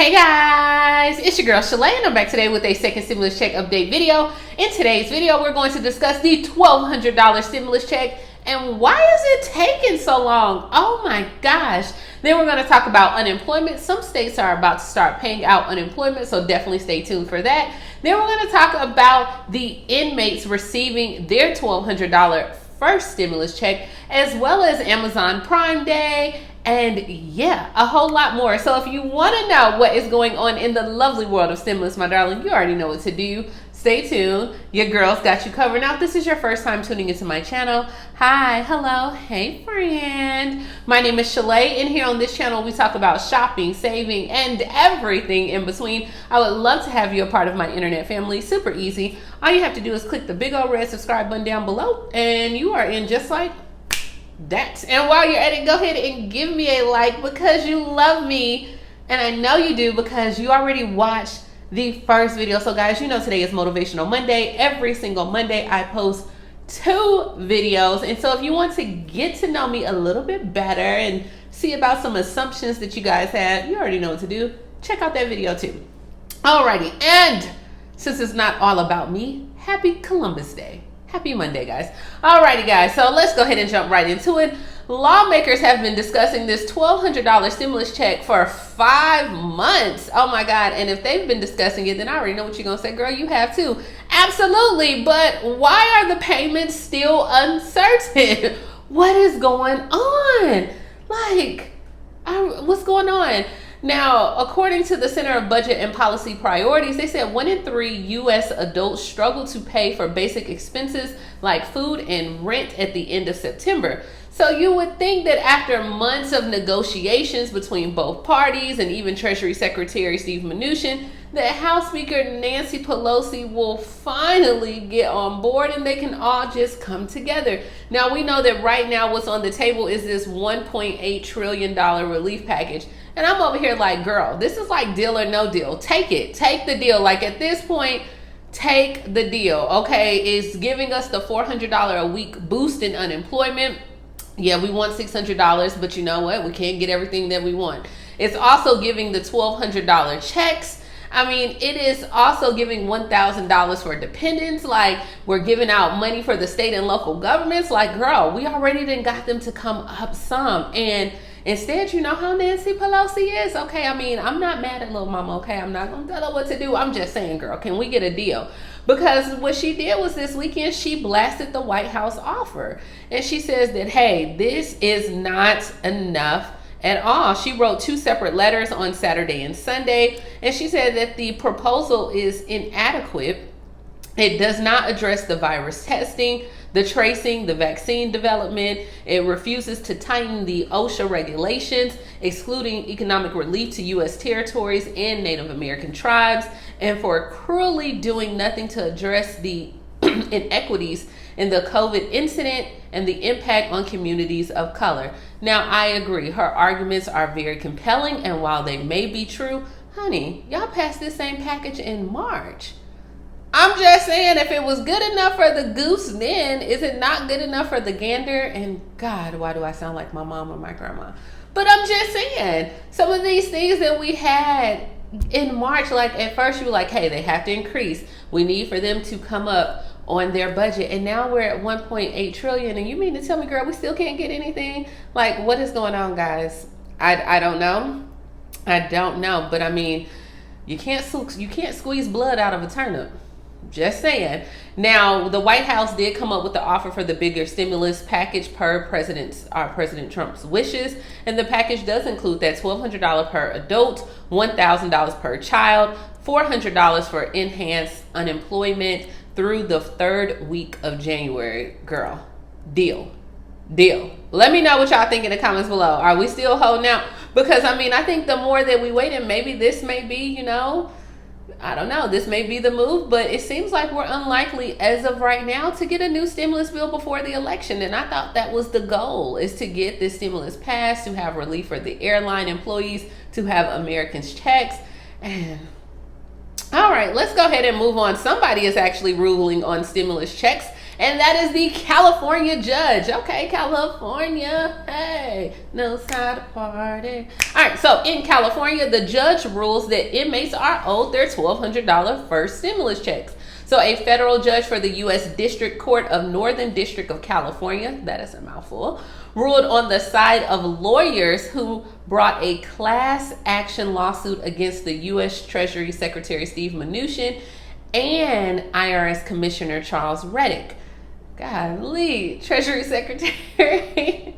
Hey guys, it's your girl Shalae and I'm back today with a second stimulus check update video. In today's video, we're going to discuss the $1,200 stimulus check and why is it taking so long? Oh my gosh. Then we're going to talk about unemployment. Some states are about to start paying out unemployment, so definitely stay tuned for that. Then we're going to talk about the inmates receiving their $1,200 first stimulus check, as well as Amazon Prime Day, and yeah, a whole lot more. So if you want to know what is going on in the lovely world of stimulus, my darling, you already know what to do. Stay tuned. Your girl's got you covered. Now, if this is your first time tuning into my channel, hi, hello, hey friend. My name is Shalae, and here on this channel, we talk about shopping, saving, and everything in between. I would love to have you a part of my internet family. Super easy. All you have to do is click the big old red subscribe button down below, and you are in just like that. And while you're at it, go ahead and give me a like because you love me, and I know you do because you already watched the first video. So guys, you know today is Motivational Monday. Every single Monday I post 2 videos, and so if you want to get to know me a little bit better and see about some assumptions that you guys had, you already know what to do. Check out that video too. Alrighty, and since it's not all about me, happy Columbus Day. Happy Monday, guys. Alrighty, guys, so let's go ahead and jump right into it. Lawmakers have been discussing this $1,200 stimulus check for 5 months. Oh my God, and if they've been discussing it, then I already know what you're gonna say, girl, you have too. Absolutely, but why are the payments still uncertain? What is going on? Like, what's going on? Now, according to the Center of Budget and Policy Priorities, they said 1 in 3 U.S. adults struggle to pay for basic expenses like food and rent at the end of September. So you would think that after months of negotiations between both parties and even Treasury Secretary Steve Mnuchin, that House Speaker Nancy Pelosi will finally get on board and they can all just come together. Now, we know that right now what's on the table is this $1.8 trillion relief package. And I'm over here like, girl, this is like deal or no deal. Take it. Take the deal. Like at this point, take the deal. Okay, it's giving us the $400 a week boost in unemployment. Yeah, we want $600, but you know what? We can't get everything that we want. It's also giving the $1,200 checks. I mean, it is also giving $1,000 for dependents. Like, we're giving out money for the state and local governments. Like, girl, we already done got them to come up some. And instead, you know how Nancy Pelosi is. Okay, I mean, I'm not mad at little mama, okay? I'm not going to tell her what to do. I'm just saying, girl, can we get a deal? Because what she did was this weekend, she blasted the White House offer. And she says that, hey, this is not enough at all. She wrote 2 separate letters on Saturday and Sunday. And she said that the proposal is inadequate. It does not address the virus testing, the tracing, the vaccine development. It refuses to tighten the OSHA regulations, excluding economic relief to U.S. territories and Native American tribes, and for cruelly doing nothing to address the inequities in the COVID incident and the impact on communities of color. Now, I agree. Her arguments are very compelling, and while they may be true, honey, y'all passed this same package in March. I'm just saying, if it was good enough for the goose, then is it not good enough for the gander? And God, why do I sound like my mom or my grandma? But I'm just saying, some of these things that we had in March, like at first you were like, hey, they have to increase. We need for them to come up on their budget. And now we're at 1.8 trillion. And you mean to tell me, girl, we still can't get anything? Like, what is going on, guys? I don't know. I don't know. But I mean, you can't squeeze blood out of a turnip. Just saying. Now, the White House did come up with the offer for the bigger stimulus package per President Trump's wishes. And the package does include that $1,200 per adult, $1,000 per child, $400 for enhanced unemployment through the 3rd week of January. Girl, deal. Let me know what y'all think in the comments below. Are we still holding out? Because, I mean, I think the more that we wait, and maybe this may be, you know, I don't know, this may be the move, but it seems like we're unlikely as of right now to get a new stimulus bill before the election. And I thought that was the goal, is to get this stimulus passed, to have relief for the airline employees, to have Americans' checks. And all right, let's go ahead and move on. Somebody is actually ruling on stimulus checks, And that is the California judge. Okay, California, hey, knows how to party. All right, so in California, the judge rules that inmates are owed their $1,200 first stimulus checks. So a federal judge for the U.S. District Court of Northern District of California, that is a mouthful, ruled on the side of lawyers who brought a class action lawsuit against the U.S. Treasury Secretary Steve Mnuchin and IRS Commissioner Charles Reddick. Golly, Treasury Secretary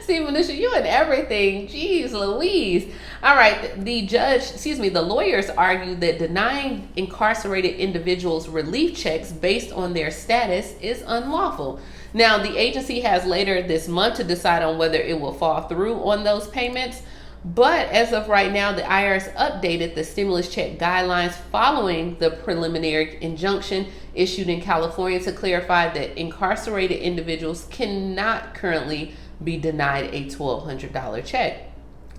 Steve Mnuchin, you and everything. Jeez Louise. All right, the lawyers argued that denying incarcerated individuals relief checks based on their status is unlawful. Now, the agency has later this month to decide on whether it will fall through on those payments. But as of right now, the IRS updated the stimulus check guidelines following the preliminary injunction issued in California to clarify that incarcerated individuals cannot currently be denied a $1,200 check.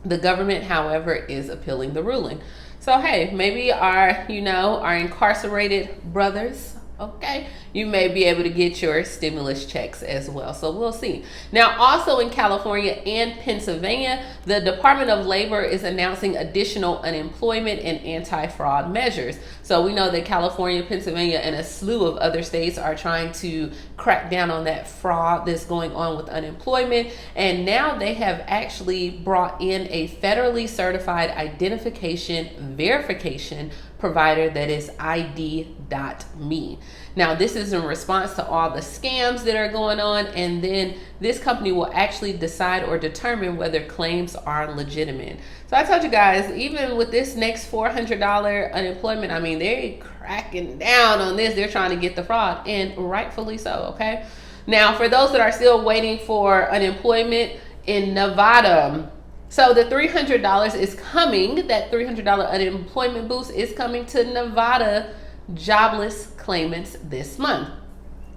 The government, however, is appealing the ruling. So, hey, maybe our incarcerated brothers, okay, you may be able to get your stimulus checks as well. So we'll see. Now, also in California and Pennsylvania, the Department of Labor is announcing additional unemployment and anti-fraud measures. So we know that California, Pennsylvania, and a slew of other states are trying to crack down on that fraud that's going on with unemployment. And now they have actually brought in a federally certified identification verification provider that is ID.me. Now, this is in response to all the scams that are going on, and then this company will actually decide or determine whether claims are legitimate. So I told you guys, even with this next $400 unemployment, I mean, they're cracking down on this. They're trying to get the fraud, and rightfully so, okay? Now, for those that are still waiting for unemployment in Nevada, so the $300 is coming. That $300 unemployment boost is coming to Nevada jobless claimants this month.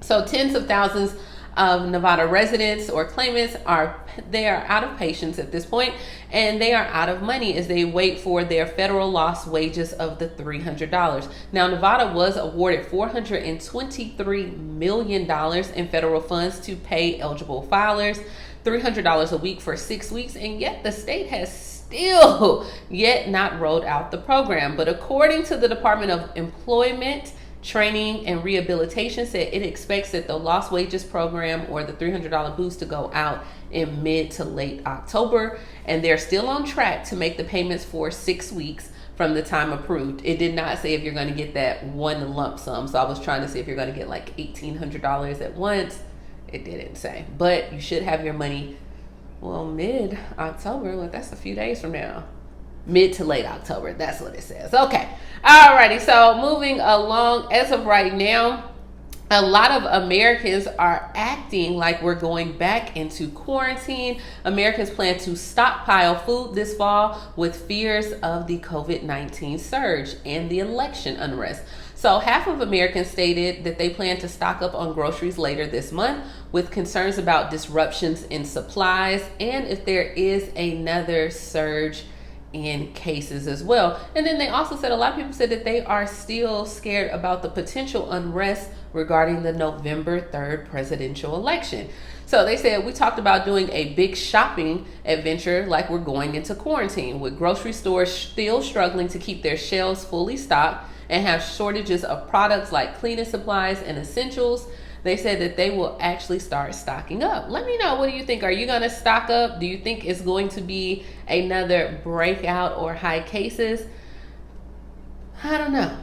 So tens of thousands of Nevada residents or claimants are out of patience at this point, and they are out of money as they wait for their federal lost wages of the $300. Now, Nevada was awarded $423 million in federal funds to pay eligible filers, $300 a week for 6 weeks, and yet the state has still yet not rolled out the program. But according to the Department of Employment, Training and Rehabilitation, said it expects that the lost wages program or the $300 boost to go out in mid to late October, and they're still on track to make the payments for 6 weeks from the time approved. It did not say if you're going to get that one lump sum, so I was trying to see if you're going to get like $1,800 at once. It didn't say, but you should have your money, well, mid-October. Well, that's a few days from now. Mid to late October, that's what it says. Okay, alrighty, so moving along, as of right now, a lot of Americans are acting like we're going back into quarantine. Americans plan to stockpile food this fall with fears of the COVID-19 surge and the election unrest. So half of Americans stated that they plan to stock up on groceries later this month with concerns about disruptions in supplies and if there is another surge in cases as well. And then they also said, a lot of people said that they are still scared about the potential unrest regarding the November 3rd presidential election. So they said, we talked about doing a big shopping adventure like we're going into quarantine, with grocery stores still struggling to keep their shelves fully stocked and have shortages of products like cleaning supplies and essentials. They said that they will actually start stocking up. Let me know, what do you think? Are you going to stock up? Do you think it's going to be another breakout or high cases? I don't know.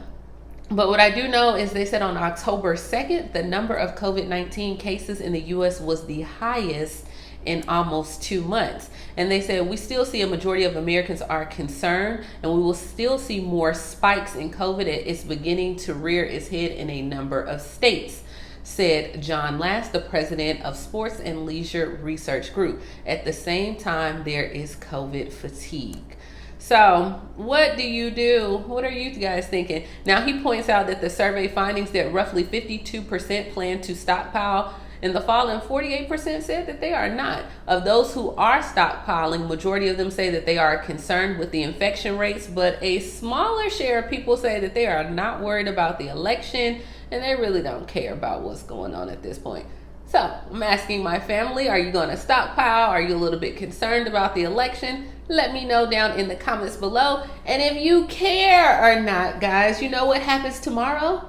But what I do know is they said on October 2nd, the number of COVID-19 cases in the U.S. was the highest in almost 2 months. And they said, we still see a majority of Americans are concerned, and we will still see more spikes in COVID. It's beginning to rear its head in a number of states, said John Last, the president of Sports and Leisure Research Group. At the same time, there is COVID fatigue. So what do you do? What are you guys thinking? Now, he points out that the survey findings that roughly 52% plan to stockpile in the fall, and 48% said that they are not. Of those who are stockpiling, majority of them say that they are concerned with the infection rates, but a smaller share of people say that they are not worried about the election and they really don't care about what's going on at this point. So I'm asking my family, are you going to stockpile? Are you a little bit concerned about the election? Let me know down in the comments below. And if you care or not, guys, you know what happens tomorrow?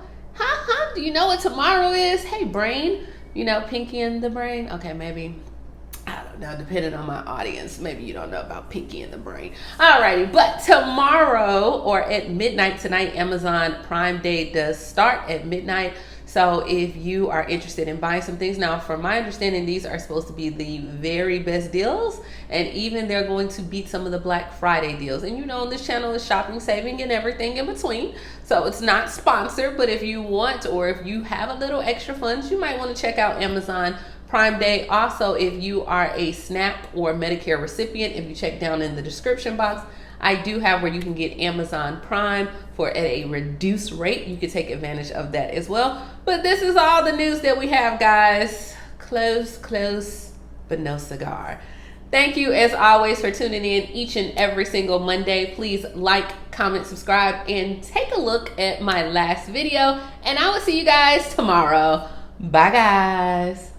Do you know what tomorrow is? Hey, brain. You know, Pinky and the Brain? Okay, maybe, I don't know, depending on my audience. Maybe you don't know about Pinky and the Brain. Alrighty, but tomorrow or at midnight tonight, Amazon Prime Day does start at midnight. So if you are interested in buying some things, now from my understanding, these are supposed to be the very best deals, and even they're going to beat some of the Black Friday deals. And you know, on this channel is shopping, saving, and everything in between. So it's not sponsored, but if you want, or if you have a little extra funds, you might want to check out Amazon Prime Day. Also, if you are a SNAP or Medicare recipient, if you check down in the description box, I do have where you can get Amazon Prime for at a reduced rate. You can take advantage of that as well. But this is all the news that we have, guys. Close, but no cigar. Thank you as always for tuning in each and every single Monday. Please like, comment, subscribe, and take a look at my last video. And I will see you guys tomorrow. Bye, guys.